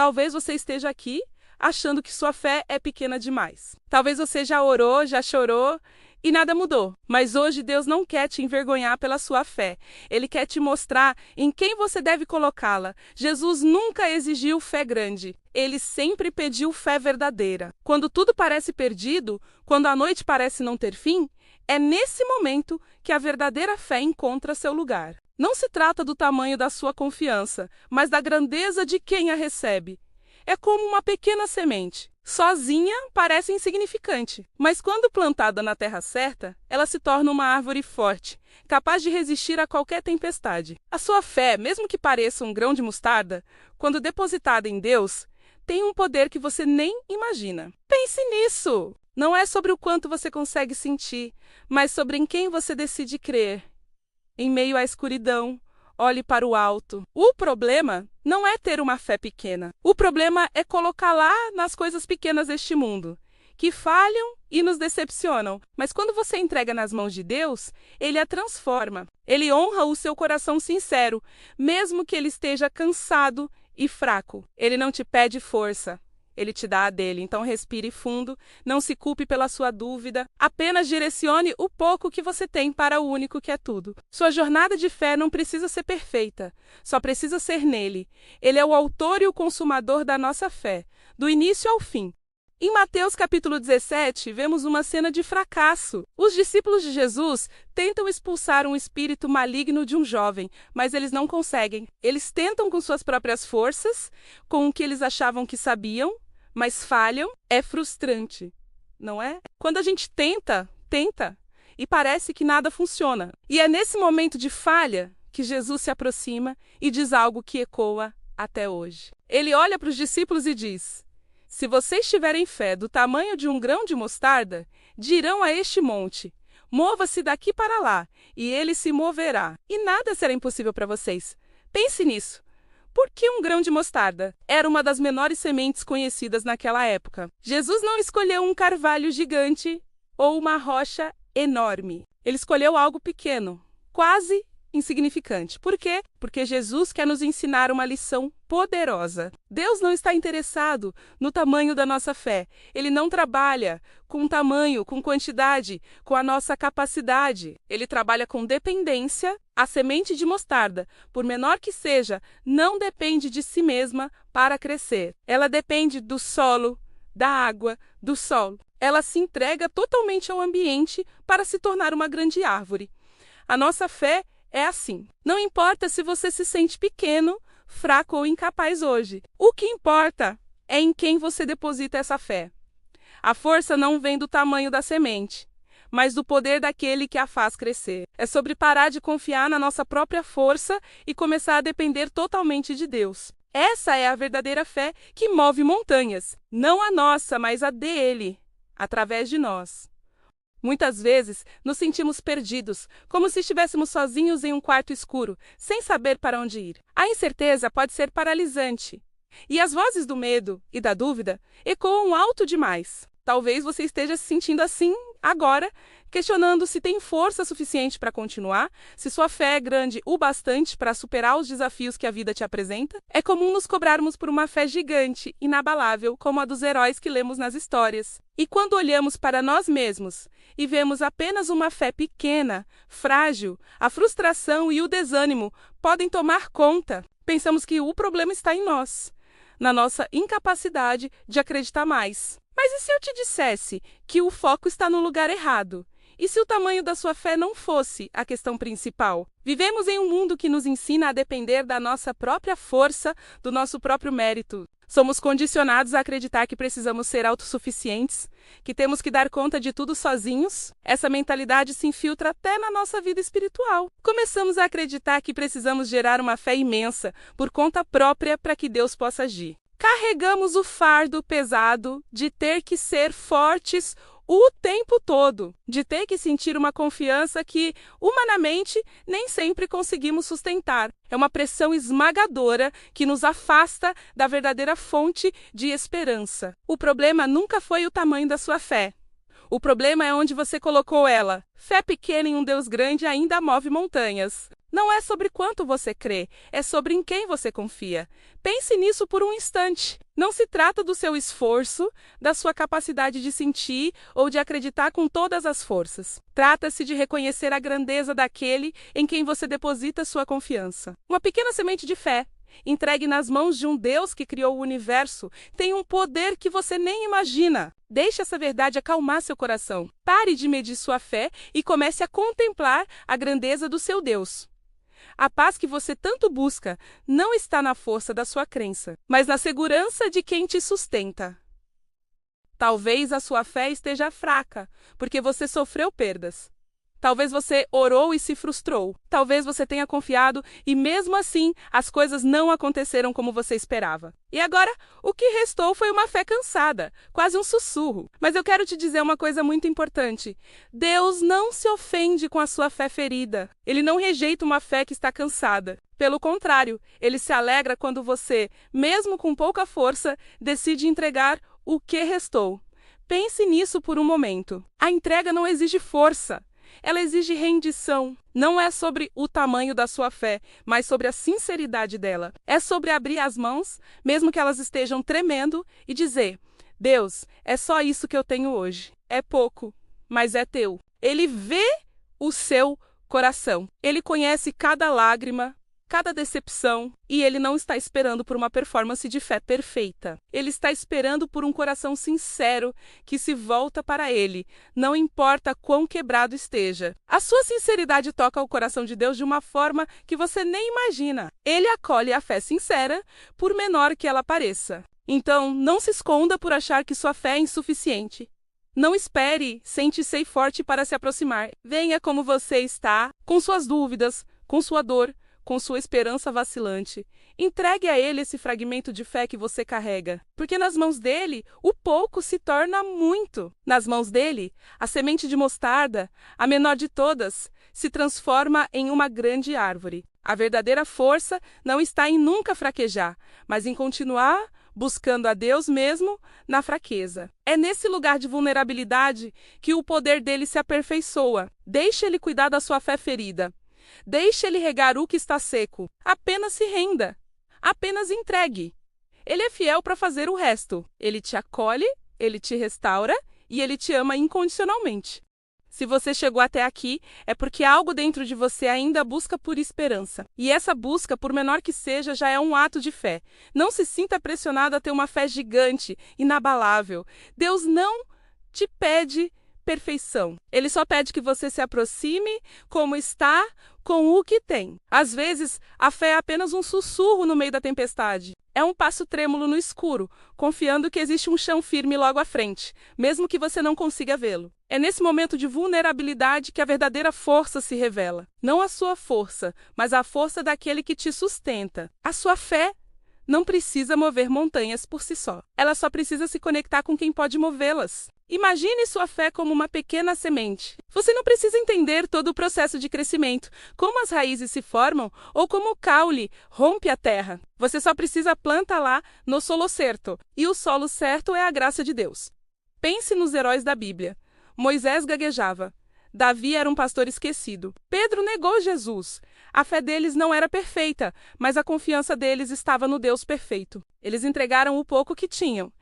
Talvez você esteja aqui achando que sua fé é pequena demais. Talvez você já orou, já chorou e nada mudou. Mas hoje Deus não quer te envergonhar pela sua fé. Ele quer te mostrar em quem você deve colocá-la. Jesus nunca exigiu fé grande. Ele sempre pediu fé verdadeira. Quando tudo parece perdido, quando a noite parece não ter fim, é nesse momento que a verdadeira fé encontra seu lugar. Não se trata do tamanho da sua confiança, mas da grandeza de quem a recebe. É como uma pequena semente. Sozinha parece insignificante, mas quando plantada na terra certa, ela se torna uma árvore forte, capaz de resistir a qualquer tempestade. A sua fé, mesmo que pareça um grão de mostarda, quando depositada em Deus, tem um poder que você nem imagina. Pense nisso! Não é sobre o quanto você consegue sentir, mas sobre em quem você decide crer. Em meio à escuridão, olhe para o alto. O problema não é ter uma fé pequena. O problema é colocá-la nas coisas pequenas deste mundo, que falham e nos decepcionam. Mas quando você entrega nas mãos de Deus, Ele a transforma. Ele honra o seu coração sincero, mesmo que ele esteja cansado e fraco. Ele não te pede força. Ele te dá a dele, então respire fundo, não se culpe pela sua dúvida, apenas direcione o pouco que você tem para o único que é tudo. Sua jornada de fé não precisa ser perfeita, só precisa ser nele. Ele é o autor e o consumador da nossa fé, do início ao fim. Em Mateus capítulo 17, vemos uma cena de fracasso. Os discípulos de Jesus tentam expulsar um espírito maligno de um jovem, mas eles não conseguem. Eles tentam com suas próprias forças, com o que eles achavam que sabiam, mas falham. É frustrante, não é? Quando a gente tenta, e parece que nada funciona. E é nesse momento de falha que Jesus se aproxima e diz algo que ecoa até hoje. Ele olha para os discípulos e diz: se vocês tiverem fé do tamanho de um grão de mostarda, dirão a este monte: mova-se daqui para lá, e ele se moverá. E nada será impossível para vocês. Pense nisso. Por que um grão de mostarda? Era uma das menores sementes conhecidas naquela época. Jesus não escolheu um carvalho gigante ou uma rocha enorme. Ele escolheu algo pequeno, quase insignificante. Por quê? Porque Jesus quer nos ensinar uma lição poderosa. Deus não está interessado no tamanho da nossa fé. Ele não trabalha com tamanho, com quantidade, com a nossa capacidade. Ele trabalha com dependência. A semente de mostarda, por menor que seja, não depende de si mesma para crescer. Ela depende do solo, da água, do sol. Ela se entrega totalmente ao ambiente para se tornar uma grande árvore. A nossa fé é assim. Não importa se você se sente pequeno, fraco ou incapaz hoje. O que importa é em quem você deposita essa fé. A força não vem do tamanho da semente, mas do poder daquele que a faz crescer. É sobre parar de confiar na nossa própria força e começar a depender totalmente de Deus. Essa é a verdadeira fé que move montanhas. Não a nossa, mas a dele, através de nós. Muitas vezes nos sentimos perdidos, como se estivéssemos sozinhos em um quarto escuro, sem saber para onde ir. A incerteza pode ser paralisante, e as vozes do medo e da dúvida ecoam alto demais. Talvez você esteja se sentindo assim agora, questionando se tem força suficiente para continuar, se sua fé é grande o bastante para superar os desafios que a vida te apresenta. É comum nos cobrarmos por uma fé gigante, inabalável, como a dos heróis que lemos nas histórias. E quando olhamos para nós mesmos e vemos apenas uma fé pequena, frágil, a frustração e o desânimo podem tomar conta. Pensamos que o problema está em nós, na nossa incapacidade de acreditar mais. Mas e se eu te dissesse que o foco está no lugar errado? E se o tamanho da sua fé não fosse a questão principal? Vivemos em um mundo que nos ensina a depender da nossa própria força, do nosso próprio mérito. Somos condicionados a acreditar que precisamos ser autossuficientes, que temos que dar conta de tudo sozinhos. Essa mentalidade se infiltra até na nossa vida espiritual. Começamos a acreditar que precisamos gerar uma fé imensa, por conta própria, para que Deus possa agir. Carregamos o fardo pesado de ter que ser fortes o tempo todo, de ter que sentir uma confiança que, humanamente, nem sempre conseguimos sustentar. É uma pressão esmagadora que nos afasta da verdadeira fonte de esperança. O problema nunca foi o tamanho da sua fé. O problema é onde você colocou ela. Fé pequena em um Deus grande ainda move montanhas. Não é sobre quanto você crê, é sobre em quem você confia. Pense nisso por um instante. Não se trata do seu esforço, da sua capacidade de sentir ou de acreditar com todas as forças. Trata-se de reconhecer a grandeza daquele em quem você deposita sua confiança. Uma pequena semente de fé, entregue nas mãos de um Deus que criou o universo, tem um poder que você nem imagina. Deixe essa verdade acalmar seu coração. Pare de medir sua fé e comece a contemplar a grandeza do seu Deus. A paz que você tanto busca não está na força da sua crença, mas na segurança de quem te sustenta. Talvez a sua fé esteja fraca, porque você sofreu perdas. Talvez você orou e se frustrou. Talvez você tenha confiado e mesmo assim as coisas não aconteceram como você esperava. E agora, o que restou foi uma fé cansada, quase um sussurro. Mas eu quero te dizer uma coisa muito importante. Deus não se ofende com a sua fé ferida. Ele não rejeita uma fé que está cansada. Pelo contrário, ele se alegra quando você, mesmo com pouca força, decide entregar o que restou. Pense nisso por um momento. A entrega não exige força. Ela exige rendição. Não é sobre o tamanho da sua fé, mas sobre a sinceridade dela. É sobre abrir as mãos, mesmo que elas estejam tremendo, e dizer: Deus, é só isso que eu tenho hoje. É pouco, mas é teu. Ele vê o seu coração. Ele conhece cada lágrima, cada decepção, e ele não está esperando por uma performance de fé perfeita. Ele está esperando por um coração sincero que se volta para ele, não importa quão quebrado esteja. A sua sinceridade toca o coração de Deus de uma forma que você nem imagina. Ele acolhe a fé sincera, por menor que ela pareça. Então, não se esconda por achar que sua fé é insuficiente. Não espere sentir-se forte para se aproximar. Venha como você está, com suas dúvidas, com sua dor, com sua esperança vacilante. Entregue a ele esse fragmento de fé que você carrega, porque nas mãos dele, o pouco se torna muito. Nas mãos dele, a semente de mostarda, a menor de todas, se transforma em uma grande árvore. A verdadeira força não está em nunca fraquejar, mas em continuar buscando a Deus mesmo na fraqueza. É nesse lugar de vulnerabilidade que o poder dele se aperfeiçoa. Deixe ele cuidar da sua fé ferida. Deixe ele regar o que está seco. Apenas se renda. Apenas entregue. Ele é fiel para fazer o resto. Ele te acolhe, ele te restaura e ele te ama incondicionalmente. Se você chegou até aqui, é porque algo dentro de você ainda busca por esperança. E essa busca, por menor que seja, já é um ato de fé. Não se sinta pressionado a ter uma fé gigante, inabalável. Deus não te pede perfeição. Ele só pede que você se aproxime como está, com o que tem. Às vezes, a fé é apenas um sussurro no meio da tempestade. É um passo trêmulo no escuro, confiando que existe um chão firme logo à frente, mesmo que você não consiga vê-lo. É nesse momento de vulnerabilidade que a verdadeira força se revela. Não a sua força, mas a força daquele que te sustenta. A sua fé não precisa mover montanhas por si só. Ela só precisa se conectar com quem pode movê-las. Imagine sua fé como uma pequena semente. Você não precisa entender todo o processo de crescimento, como as raízes se formam ou como o caule rompe a terra. Você só precisa plantar lá no solo certo, e o solo certo é a graça de Deus. Pense nos heróis da Bíblia. Moisés gaguejava. Davi era um pastor esquecido. Pedro negou Jesus. A fé deles não era perfeita, mas a confiança deles estava no Deus perfeito. Eles entregaram o pouco que tinham,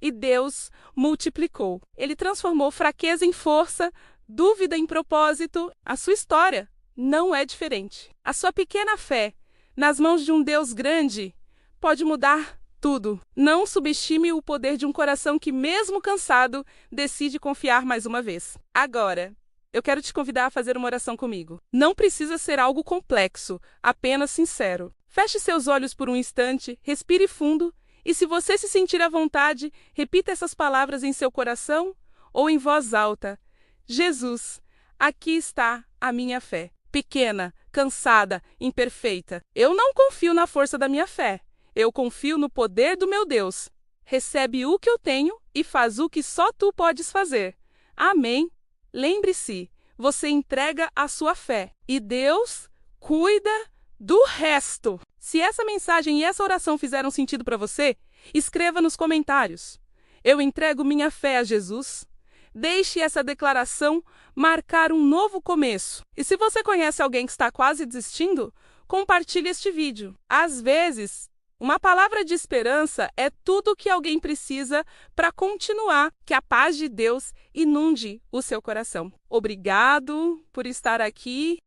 e Deus multiplicou. Ele transformou fraqueza em força, dúvida em propósito. A sua história não é diferente. A sua pequena fé, nas mãos de um Deus grande, pode mudar tudo. Não subestime o poder de um coração que, mesmo cansado, decide confiar mais uma vez. Agora, eu quero te convidar a fazer uma oração comigo. Não precisa ser algo complexo, apenas sincero. Feche seus olhos por um instante, respire fundo e, se você se sentir à vontade, repita essas palavras em seu coração ou em voz alta. Jesus, aqui está a minha fé. Pequena, cansada, imperfeita. Eu não confio na força da minha fé. Eu confio no poder do meu Deus. Recebe o que eu tenho e faz o que só tu podes fazer. Amém. Lembre-se, você entrega a sua fé e Deus cuida do resto. Se essa mensagem e essa oração fizeram sentido para você, escreva nos comentários. Eu entrego minha fé a Jesus. Deixe essa declaração marcar um novo começo. E se você conhece alguém que está quase desistindo, compartilhe este vídeo. Às vezes, uma palavra de esperança é tudo o que alguém precisa para continuar. Que a paz de Deus inunde o seu coração. Obrigado por estar aqui